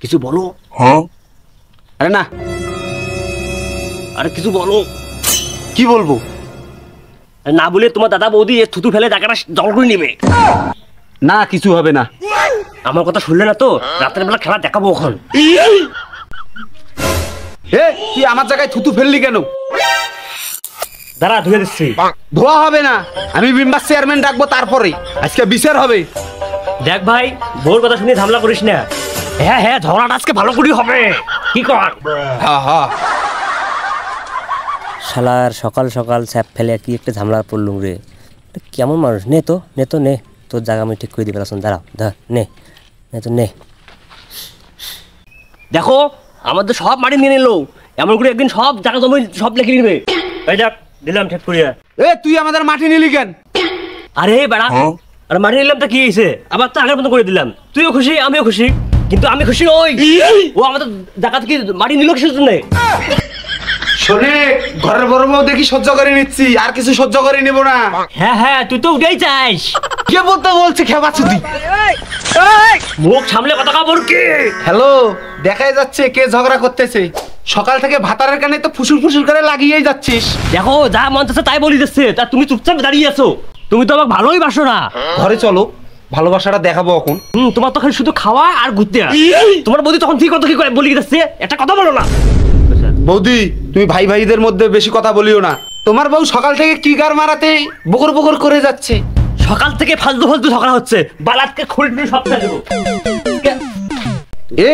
কিছু বলো। হ্যাঁ আরে না, আরে কিছু বলো। কি বলবো? না বলে তোমার দাদা বৌদি থুতু ফেলে জায়গাটা জল করে নেবে। না কিছু হবে না। আমার কথা শুনলে না তো, রাতের বেলা খেলা দেখাবো এখন। এ তুই আমার জায়গায় থুতু ফেললি কেন? দাঁড়া ধুয়ে দিচ্ছি। ধোয়া হবে না, আমি মেম্বার চেয়ারম্যান ডাকবো, তারপরে আজকে বিচার হবে। দেখ ভাই, বউর কথা শুনে ঝামেলা করিস না। হ্যাঁ হ্যাঁ, ঝগড়াটা আজকে ভালো করে হবে। কি কর? হ্যাঁ হ্যাঁ। শালার সকাল সকাল স্যাপ ফেলে কি একটা ঝামেলা পড়লুম রে। কেমন মানুষ, নে তো নে তো নে, তোর জায়গা আমি ঠিক করে দিবে। দাঁড়াও, ধর নে নে তো নে। দেখো আমাদের সব মাটি নিয়ে নিলো, এমন করে একদিন সব জায়গা জমি সব লেখে নিবে। এই দেখ দিলাম ঠিক করিয়া। এ তুই আমাদের মাটি নিলি কেন? আরে বেড়া, আরে মাটি নিলাম তা কি হয়েছে, আবার তো আগের মতো করে দিলাম। তুইও খুশি আমিও খুশি, কিন্তু আমি খুশি নই। ও আমাদের জায়গা থেকে মাটি নিল কিসের জন্য? শোনে, ঘরের বড় বউ দেখি সহ্য করে নিচ্ছি, আর কিছু সহ্য করে নেব না। হ্যাঁ হ্যাঁ, তুই তো উঠেই চাস। কে বলতে বলছে খেবা চুদি? মুখ সামলে কথা কাপড় কি? হ্যালো, দেখাই যাচ্ছে কে ঝগড়া করতেছে। সকাল থেকে ভাতারের কানে তো ফুসুর ফুসুর করে লাগিয়েই যাচ্ছিস। দেখো যা মন চাচ্ছে তাই বলি যাচ্ছে, তা তুমি চুপচাপ দাঁড়িয়ে আছো। তুমি তো আমাকে ভালোই বাসো না। ঘরে চলো, ভালোবাসাটা দেখাবো এখন। তোমার তো খালি শুধু খাওয়া আর ঘুরতে। তোমার বৌদি তখন ঠিক কথা কি করে বলি যাচ্ছে, একটা কথা বলো না। বৌদি, তুমি ভাই ভাইদের মধ্যে বেশি কথা বলিও না। তোমার বউ সকাল থেকে কি গার মারাতে বকর বকর করে যাচ্ছে। সকাল থেকে ফালতু ফালতু ঝগড়া হচ্ছে, বালাতকে খড়ি টুড়ি সব ফেলে দেবো। এ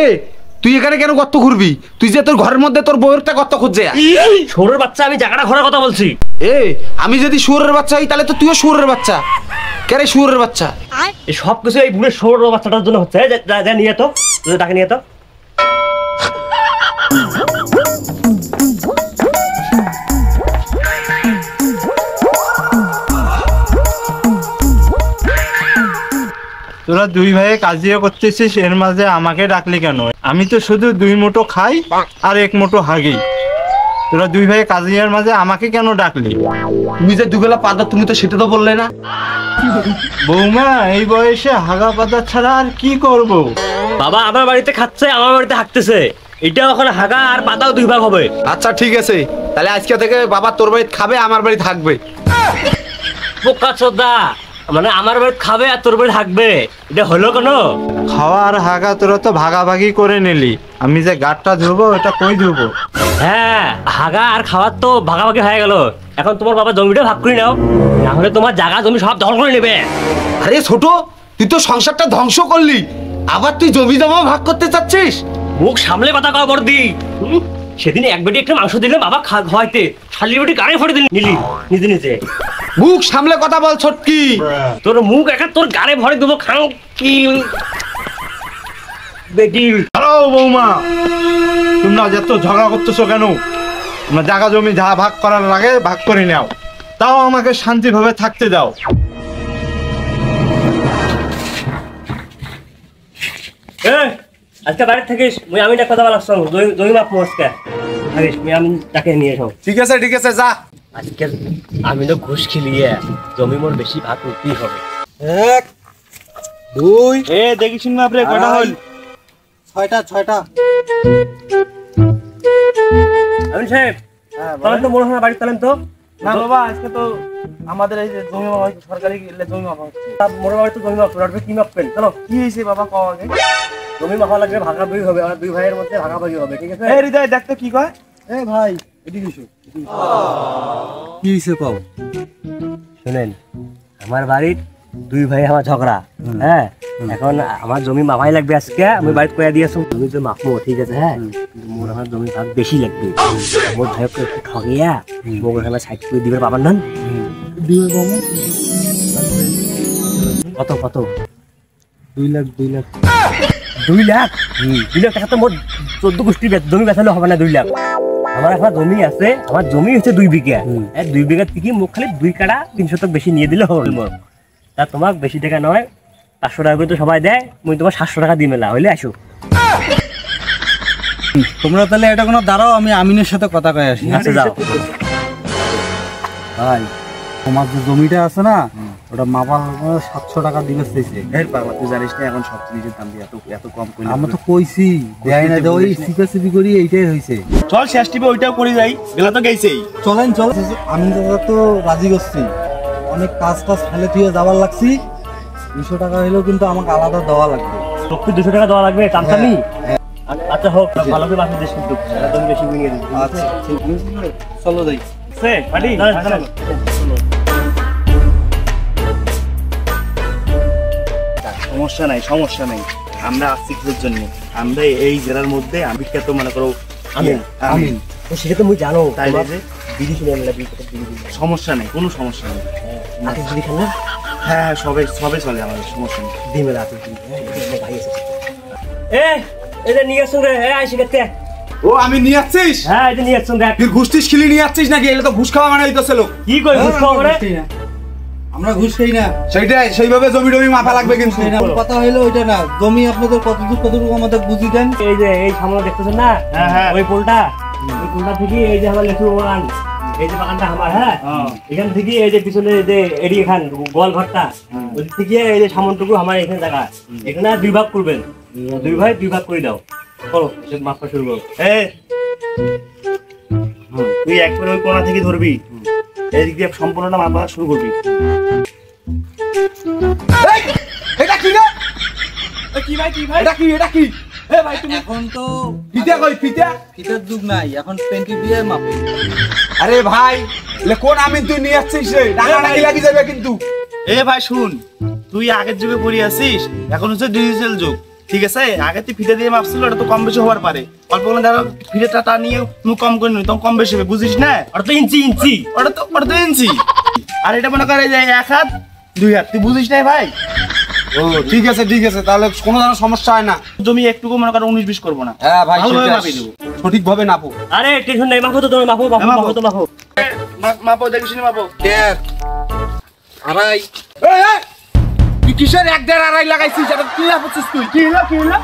তুই এখানে কেন গর্ত ঘুরবি? তুই যে তোর ঘরের মধ্যে তোর বউয়েরটা গর্ত খুঁজছে। শুয়োরের বাচ্চা, আমি জায়গাটা ঘোরার কথা বলছি। এ আমি যদি শুয়োরের বাচ্চা হই তাহলে তো তুইও শুয়োরের বাচ্চা। কে রে শুয়োরের বাচ্চা? এই সব কিছু এই বুড়ের শুয়োরের বাচ্চাটার জন্য হচ্ছে। যা নিয়ে তো, তাকে নিয়ে তো। তোরা দুই ভাইয়ে কাজিয়া করতেছিস, এর মাঝে আমাকে ডাকলি কেন? আমি তো শুধু 2 মুঠো খাই আর 1 মুঠো হাগি। তোরা দুই ভাই কাজিয়ার মাঝে আমাকে কেন ডাকলি? তুমি যে দুবেলা পাদা, তুমি তো সেটা তো বললে না। বৌমা, এই বয়সে হাগা পাতা ছাড়া আর কি করব? বাবা আমার বাড়িতে খাচ্ছে, আমার বাড়িতে হাঁকতেছে, এটা ওখানে হাগা আর পাতাও 2 ভাগ হবে। আচ্ছা ঠিক আছে, তাহলে আজকে থেকে বাবা তোর বাড়িতে খাবে, আমার বাড়িতে থাকবে। বোকা চোদা, মানে আমার বাড়িতে খাবে আর তোর বাড়িতে থাকবে, এটা হলো কেন? খাওয়া আর হাগা তোরা তো ভাগাভাগি করে নিলি, আমি যে গাঁটটা ধুবো ওটা কই ধুবো? হ্যাঁ, হাগা আর খাওয়ার তো ভাগাভাগি হয়ে গেল। এখন তোমার বাবা জমিটা ভাগ করে নাও, না হলে তোমার জায়গা জমি সব দখল করে নেবে। আরে ছোট, তুই তো সংসারটা ধ্বংস করলি, আবার তুই জমি জমা ভাগ করতে চাচ্ছিস? মুখ সামলে কথা কও বর্দি। সেদিন এক বেটি একটা মাংস দিলে বাবা খাওয়াইতে, শালির বেটি গাড়ি ফেটে দিলি নিলি নিজে নিজে। মুখ সামলে কথা বল ছোটকি। তোর মুখ একা তোর গাড়ে ভরে দেবো খাও কি বেটি। হ্যালো বৌমা, তোমরা যত ঝগড়া করতেছো কেন? তোমরা জায়গা জমি যা ভাগ করার লাগে ভাগ করে নাও, তাও আমাকে শান্তিভাবে থাকতে দাও। আজকে বাড়ি থাকিস, আমি একটা কথা বলার সঙ্গে জমি মাপ আজকে থাকিস, আমি তাকে নিয়ে এসো। ঠিক আছে ঠিক আছে, যা। আজকে আমি তো ঘুষ খেলিয়ে জমি মোর বেশি ভাগ করতেই হবে। 1 2 এ দেখিস না আপনি কটা হল? 6টা। আমি সাহেব, তাহলে তো মনে হয় বাড়ি তালেন তো না বাবা, আজকে তো আমাদের এই যে জমি মাপা হচ্ছে, সরকারি জমি মাপা হচ্ছে। মোর বাড়ি তো জমি মাপ রাখবে, কি মাপবেন? চলো। কি হয়েছে বাবা, কও আগে। জমি মাপা লাগবে, ভাগাভাগি হবে, আর 2 ভাইয়ের মধ্যে ভাগাভাগি হবে, ঠিক আছে? এই হৃদয় দেখ তো কি কয়। এ ভাই, এদিকে এসো। কি হয়েছে কও। শুনেন, আমার বাড়ির 2 ভাই আমার ঝগড়া। হ্যাঁ, এখন আমার জমি মাপাই লাগবে আজকে, আমি বাড়িতে কয়া দিয়েছি জমি তো মাপবো, ঠিক আছে? হ্যাঁ, কিন্তু মোর আমার জমি ভাগ বেশি লাগবে। মোর ভাইকে একটু ঠগিয়া মোর আমার সাইড করে দিবে বাবার নাম। দিবে বাবা। কত কত? 2 লাখ। 2 লাখ? 2 লাখ টাকা তো মোর 14 গোষ্ঠী জমি বেচালে হবে না। 2 লাখ আমার একটা জমি আছে, আমার জমি হচ্ছে 2 বিঘা। 2 বিঘা থেকে মুখ খালি 2 কাটা 300 টাকা বেশি নিয়ে দিলে হল মোর। তা তোমাক বেশি টাকা নয়, 500 টাকা করে তো সবাই দেয়, মুই তোমার 700 টাকা দিয়ে মেলা হইলে আসো। তোমরা তাহলে এটা কোনো দাঁড়াও, আমি আমিনের সাথে কথা কয়ে আসি। আচ্ছা যাও। ভাই, তোমার যে জমিটা আছে না ওটা মাপা 700 টাকা দিবে চাইছে। এর বাবা তুই জানিস না এখন সব জিনিসের দাম দিয়ে এত কম করলে আমি তো কইছি দেয় না ওই সিপাসিপি করি এইটাই হইছে। চল শেষ টিপে ওইটাও করে যাই, বেলা তো গেছেই। চলেন চল, আমি তো রাজি করছি, অনেক কাজ টাজ ফেলে তুই যাবার লাগছি, 200 টাকা হলেও কিন্তু আমাকে আলাদা দেওয়া লাগবে। তোকে 200 টাকা দেওয়া লাগবে টানটানি? আচ্ছা হোক, ভালো করে বাকি দেশ কিন্তু একদম বেশি নিয়ে দিবি। আচ্ছা ঠিক আছে, চলো যাই। সে পাটি সমস্যা নাই, সমস্যা নাই, আমরা আসছি কিছুর জন্য। আমরা এই জেলার মধ্যে বিখ্যাত মনে করো আমি তো সেটা তো মুই জানো, তাই তোমার যে বিড়ি কিনে আনলা, বিড়ি সমস্যা নেই, কোনো সমস্যা নেই। আতে বিড়ি খানা হ্যাঁ সবে সবে চলে, আমাদের সমস্যা নেই। দিমে রাতে ভাই আছে। এটা নিয়ে আসুন রে, আইসি করতে। ও আমি নিয়ে আসছিস? হ্যাঁ এটা নিয়ে আসুন দেখ। তুই ঘুষটিস খিলি নিয়ে আসছিস নাকি? এটা তো ঘুষ খাওয়া মানে হইতেছে লোক। কি কই ঘুষ খাওয়া করে? আমরা ঘুষ খাই না, সেইটাই, সেইভাবে জমি টমি মাপা লাগবে কিন্তু। কথা হইলো ওইটা না, জমি আপনাদের কতটুকু আমাদের বুঝি দেন। এই যে এই সামনে দেখতেছেন না, ওই পোলটা, ওই পোলটা থেকে এই যে আমার লেচু বাগান, এই যে বাগানটা আমার, হ্যাঁ এখান থেকে এই যে পিছনে যে এডি খান গোয়াল ঘরটা, ওই থেকে এই যে সামনটুকু আমার এখানে জায়গা, এখানে 2 ভাগ করবেন, 2 ভাই 2 ভাগ করে দাও। করো মাপটা শুরু করো। তুই একবার ওই কোণা থেকে ধরবি, এদিক দিয়ে সম্পূর্ণটা মাপা শুরু করবি। এটা কি রে? কি ভাই, কি ভাই, এটা কি? এটা কি? এ ভাই তুমি এখন তো ফিতা কই ফিতা? ফিতের যুগ নাই, এখন 20 দিয়ে মাপে। আরে ভাই কোন আমি তুই নিয়ে আসছিস রে? টাকা লাগি যাবে কিন্তু। এ ভাই শুন, তুই আগের যুগে পড়ে আসিস, এখন হচ্ছে ডিজিটাল যুগ, ঠিক আছে? আগে তুই ফিতে দিয়ে মাপছিল, ওটা তো কম বেশি হওয়ার পারে, অল্প কোনো ধরো ফিতেটা নিয়ে কম করে নি, তখন কম বেশি হবে, বুঝিস না? আর তো ইঞ্চি ইঞ্চি, ওটা তো ইঞ্চি, আর এটা মনে করে যে 1 হাত 2 হাত, তুই বুঝিস না ভাই? ও ঠিক আছে ঠিক আছে, তাহলে কোনো ধরনের সমস্যা হয় না। জমি একটুকু মনে করো 19-20 করবো না, হ্যাঁ ভাই ভালোভাবে সেটা মাপি দেবো। সঠিকভাবে নাপো। আরে টেনশন নাই, মাপো তো তুমি, মাপো মাপো মাপো তো মাপো। মাপো, দেখিস নি মাপো। আড়াই। এই এই তুই কিসের 1.5 লাগাইছিস? এটা কি লাগাইছিস তুই? কি হলো, কি হলো?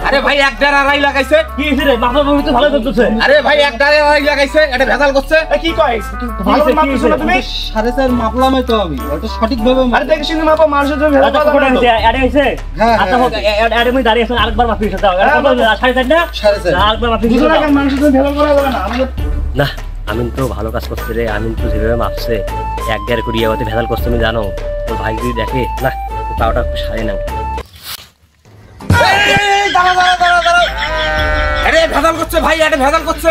আরে ভাই 1.5 লাগাইছে। কি হইছে রে? মাপো মাপো তো ভালো করতেছে। আরে ভাই 1.5 লাগাইছে, এটা ভেজাল করছে। এ কি কয়? ভালো করে মাপছিস না তুমি? 4.5 মাপলামই তো আমি, ওটা সঠিকভাবে আরে দেখিস নি মাপো, মানুষের জমি ভেজাল আচ্ছা করা কোটা যাবে না হইছে, তো। আরে হইছে। হ্যাঁ, আচ্ছা হোক, আরে মই দাঁড়িয়ে আছেন, আরেকবার মাপি দাও। হ্যাঁ, 4.5 না? 4.5 আরেকবার মাপি বুঝো না দাও। কেন মানুষের জমি ভেজাল করা যাবে না? আমাদের না আমিন তো ভালো কাজ করছে রে, আমিন তো যেভাবে মাপছে 1.5 করিয়া ওতে ভেজাল করছে, তুমি জানো? তোর ভাই যদি দেখে না, তাওটা একটু সারে না। এই দাঁড়া দাঁড়া দাঁড়া দাঁড়া। আরে ভেজাল করছে ভাই, এটা ভেজাল করছে।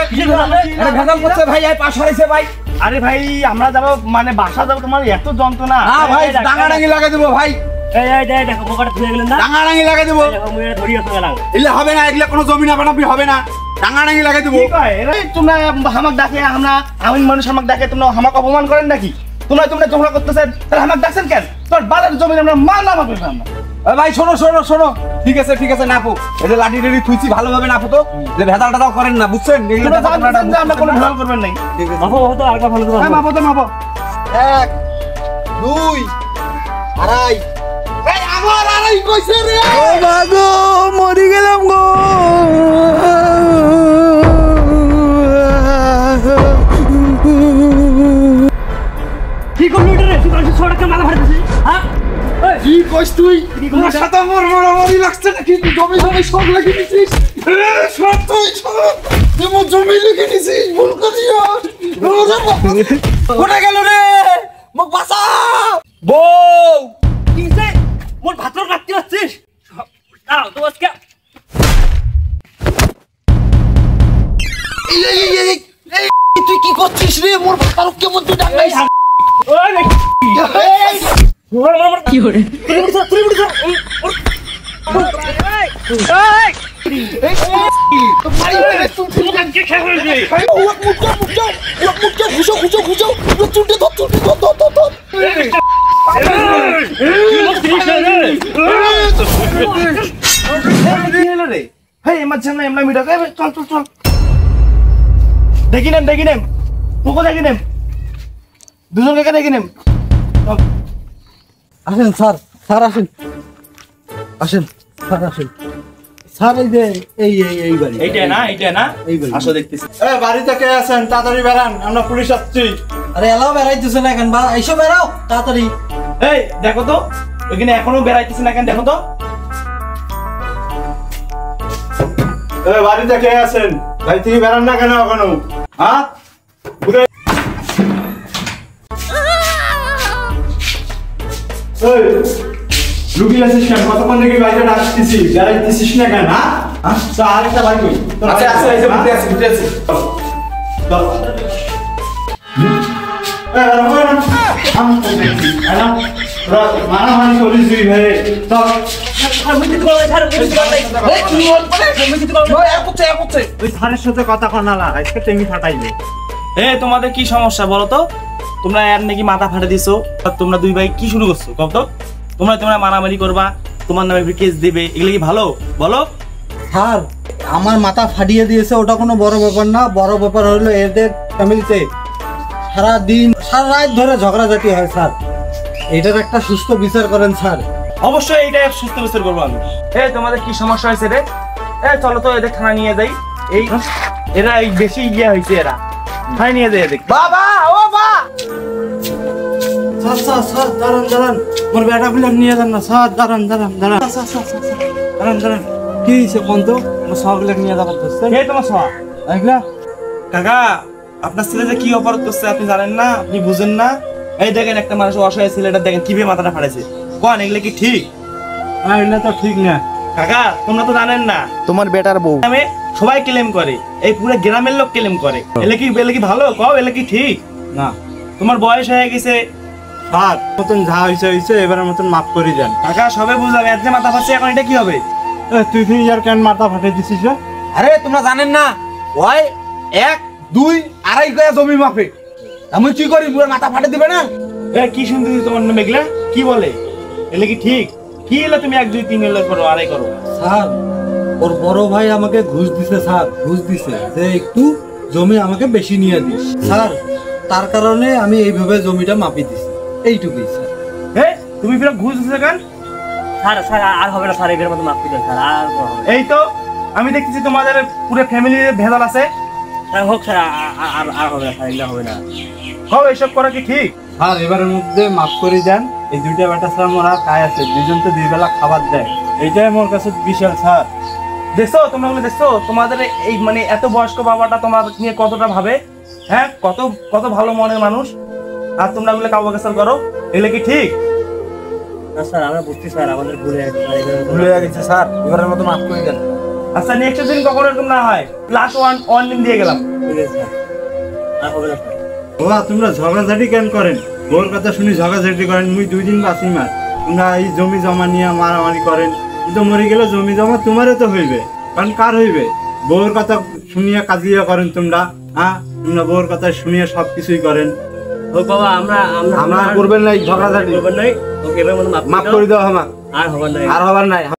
এটা ভেজাল করছে ভাই, এই পাশ হারাইছে ভাই। আরে ভাই আমরা যাবো মানে বাসা যাবো, তোমার এত যন্ত্রণা। হ্যাঁ ভাই ডাঙাডাঙি লাগাই দেবো ভাই, এই দেখো পোকাটা ধুয়ে গেলেন না? ডাঙাডাঙি লাগাই দেবো। দেখো মুই এটা ধরিয়ে গেলাম। এগুলো হবে না, এগুলো কোনো জমি না বানাবি হবে না, ডাঙাডাঙি লাগাই দেবো। কি কয়? এরা তোমরা হামাক ডাকে, আমরা আমিন মানুষ হামাক ডাকে, তোমরা হামাক অপমান করেন নাকি? তোমরা ঝগড়া করতেছেন, তাহলে হামাক ডাকছেন কেন? তোর বালের জমি আমরা মা না মাপে না। এ ভাই শোনো শোনো শোনো, ঠিক আছে নাপো, এটা লাঠি টাঠি থুইছি ভালোভাবে নাপো তো, যে ভেজালটা তাও করেন না, বুঝছেন? এগুলো তোমরা ভেজাল জানতেছেন যে আমরা কোনো বুঝছেন না? ভেজাল করবেন নাই। মাপো মাপো তো আরেকবার ভালো করে হ্যাঁ মাপো। মাপো তো মাপো। 1 2 আড়াই। এই আমার আড়াই কইছে রে। ও মাগো মরি গেলাম গো। কি করলি এটা রে? তুই মানুষের ছোটকে মালা ফাড়তেছিস, হ্যাঁ? এই কি কইছ তুই? তোমার সাথে মোর মারামারি লাগছে নাকি? তুই জমি সব লাগিয়ে দিছিস। সব তুই মোর জমি লিখে নিছিস, ভুল করিয়া। কোথায় গেল রে? মোক বাঁচা। বউ কি হইছে? মোর ভাতর কাটতে হচ্ছিস? দাও তো আজকে তুই কি করছিস রে? মোর ভাতারক কেমন তুই ডাঙ্গাইছিস? ওই কি হরে? তুই বুঝছ চল দেখি নেম তোকে দেখি নেম, দুজনকে দেখি নেম। আসেন স্যার, স্যার আসেন, আসেন স্যার আসেন। স্যার এই যে এই বাড়ি, এইটা না এই বাড়ি। আসো দেখতেছি। বাড়িতে কে আছেন? তাড়াতাড়ি বেরান, আমরা পুলিশ আসছি। আরে এলাও বেড়াইতেছে না কেন বা এইসব বেড়াও তাড়াতাড়ি। এই দেখো তো ওইখানে এখনো বেড়াইতেছে না কেন, দেখো তো। বাড়িতে কে আছেন? বাড়ি থেকে বেড়ান না কেন এখনো? হ্যাঁ লুকিয়ে আছিস কেন? কতক্ষণ থেকে বাড়িতে ডাকতেছি, বেড়াইতেছিস না কেন? হ্যাঁ আরেকটা বাড়ি কই? আচ্ছা আচ্ছা এই যে ভিতরে আছি ভিতরে আছি। মারামারি করিস দুই ভাই। ওই ধারের সাথে কথা কনা না, আজকে টেঙ্গি ফাটাইবে। তোমাদের কি সমস্যা বলো তো? তোমরা এর নাকি মাথা ফাটে দিছো, তোমরা দুই ভাই কি শুরু করছো কত? তোমরা মারামারি করবা, তোমার নামে কেস দেবে, এগুলো কি ভালো বলো? স্যার আমার মাথা ফাটিয়ে দিয়েছে, ওটা কোনো বড় ব্যাপার না। বড় ব্যাপার হলো এদের ফ্যামিলিতে সারা দিন সারা রাত ধরে ঝগড়াঝাটি হয় স্যার। এটার একটা সুস্থ বিচার করেন স্যার। অবশ্যই এইটা সুস্থ বিচার করবো আমি। তোমাদের কি সমস্যা হয়েছে রে? চলো তো এদের থানা নিয়ে যাই। এরা এই বেশি ইয়ে হয়েছে, এরা থানায় নিয়ে যাই এদের। বাবা ও বাবা স্যার স্যার স্যার দাঁড়ান দাঁড়ান, মোর বেটা গুলো নিয়ে যান না স্যার। দাঁড়ান দাঁড়ান দাঁড়ান দাঁড়ান দাঁড়ান, কি হয়েছে কোন তো? আমার সবগুলো নিয়ে যাবার ধরছে। তোমার সব এগুলা কাকা, আপনার ছেলে যে কি অপরাধ করছে আপনি জানেন না, আপনি বুঝেন না। এই দেখেন একটা মানুষ অসহায় ছেলেটা দেখেন কিভাবে মাথাটা ফাড়েছে। কোন এগুলো কি ঠিক? এগুলা তো ঠিক না কাকা, তোমরা তো জানেন না, তোমার বেটার বউ গ্রামে সবাই ক্লেম করে, এই পুরো গ্রামের লোক ক্লেম করে। এলে কি ভালো কও? এলে কি ঠিক না। তোমার বয়স হয়ে গেছে স্যার মতন যা হয়েছে হয়েছে, এবারের মতন মাফ করে দেন। কাকা। সবে বুঝলাম এত যে মাথা ফাটছে, এখন এটা কি হবে? তুই ফির কেন মাথা ফাটে দিছিস রে? আরে তোমরা জানেন না ওই 1 2 আড়াই করে জমি মাপে, আমি কি করি পুরো মাথা ফাটে দিবে না? কি শুনতেছি তোমার নামে এগুলা? কি বলে? এলে কি ঠিক? কি এলো তুমি 1 2 3 এলো করো, আড়াই করো? স্যার ওর বড় ভাই আমাকে ঘুষ দিছে স্যার, ঘুষ দিছে যে একটু জমি আমাকে বেশি নিয়ে দিস স্যার। তার কারণে আমি এইভাবে জমিটা মাপি দিছি, এইটুকুই স্যার। তুমি ফিরে ঘুষ দিছো কেন? স্যার আর হবে না স্যার, এদের মতো মাফ করে স্যার, আর হবে না। এই তো আমি দেখতেছি তোমাদের পুরো ফ্যামিলির ভেজাল আছে। স্যার হোক স্যার, আর হবে না স্যার, এগুলো হবে না। কও এইসব করা কি ঠিক? স্যার এবারের মধ্যে মাফ করে দেন। এই দুইটা বেটা স্যার মোরা খায় আছে, দুজন তো 2 বেলা খাবার দেয়, এইটাই আমার কাছে বিশাল স্যার। দেখছো তোমরা দেখছো তোমাদের এই মানে এত বয়স্ক বাবাটা তোমার নিয়ে কতটা ভাবে, কত কত ভালো মনের মানুষ, আর তোমরা ওগুলো কাউ কাছাল করো, এগুলো কি ঠিক? স্যার আমরা বুঝছি স্যার, আমাদের ভুলে গেছে স্যার, এদের মতো ভুলে গেছে স্যার, এবারের মতো মাফ করে দেন। আচ্ছা নেক্সট দিন কখনো এরকম না হয়। প্লাস ওয়ান দিন দিয়ে গেলাম। ঠিক আছে স্যার, আর হবে না স্যার। বাবা তোমরা ঝগড়াঝাটি কেন করেন? ওর কথা শুনি ঝগড়াঝাটি করেন, মুই 2 দিন বাঁচি মার। তোমরা এই জমি জমা নিয়ে মারামারি করেন, কিন্তু মরে গেলে জমি জমা তোমারও তো হইবে, কারণ কার হইবে? বউর কথা শুনিয়ে কাজিয়া করেন তোমরা। তোমরা বউর কথা শুনিয়ে সবকিছুই করেন। ও বাবা আমরা করবেন না এই ঝগড়াঝাটি, করবেন নাই, ওকে এবার মতো মাফ করে দাও আমার, আর হবে না। আর হবার নাই।